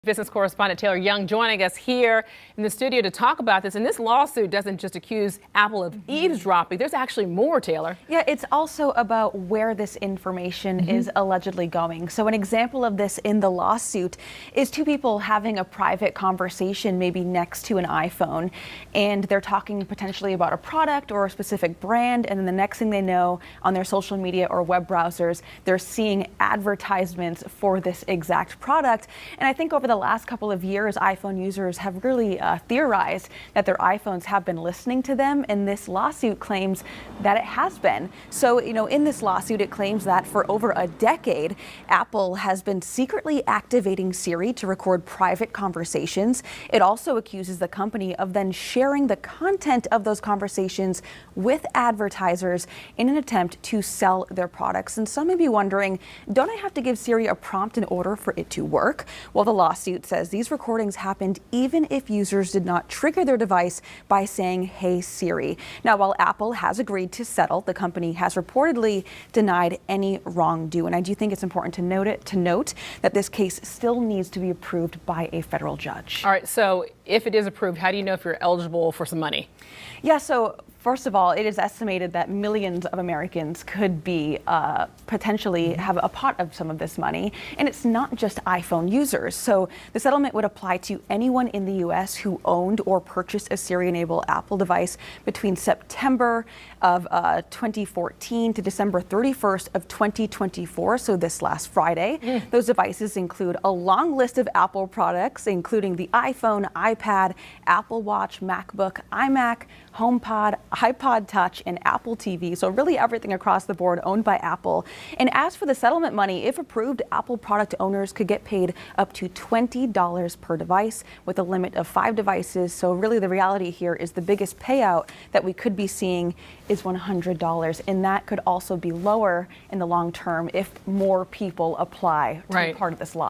Business correspondent Taylor Young joining us here in the studio to talk about this. And this lawsuit doesn't just accuse Apple of eavesdropping. There's actually more, Taylor. Yeah, it's also about where this information is allegedly going. So an example of this in the lawsuit is two people having a private conversation, maybe next to an iPhone, and they're talking potentially about a product or a specific brand. And then the next thing they know, on their social media or web browsers, they're seeing advertisements for this exact product. And I think over the last couple of years, iPhone users have really theorized that their iPhones have been listening to them, and this lawsuit claims that it has been. So, in this lawsuit, it claims that for over a decade, Apple has been secretly activating Siri to record private conversations. It also accuses the company of then sharing the content of those conversations with advertisers in an attempt to sell their products. And some may be wondering, don't I have to give Siri a prompt in order for it to work? Well, the lawsuit says these recordings happened even if users did not trigger their device by saying, "Hey Siri." Now, while Apple has agreed to settle, the company has reportedly denied any wrongdoing. And I do think it's important to note that this case still needs to be approved by a federal judge. All right, so if it is approved, how do you know if you're eligible for some money? Yeah, so first of all, it is estimated that millions of Americans could be potentially have a pot of some of this money. And it's not just iPhone users. So the settlement would apply to anyone in the U.S. who owned or purchased a Siri-enabled Apple device between September of 2014 to December 31st of 2024, so this last Friday. Those devices include a long list of Apple products, including the iPhone, iPad, Apple Watch, MacBook, iMac, HomePod, iPod Touch, and Apple TV. So really everything across the board owned by Apple. And as for the settlement money, if approved, Apple product owners could get paid up to $20 per device with a limit of 5 devices. So really the reality here is the biggest payout that we could be seeing is $100. And that could also be lower in the long term if more people apply to be part of this law.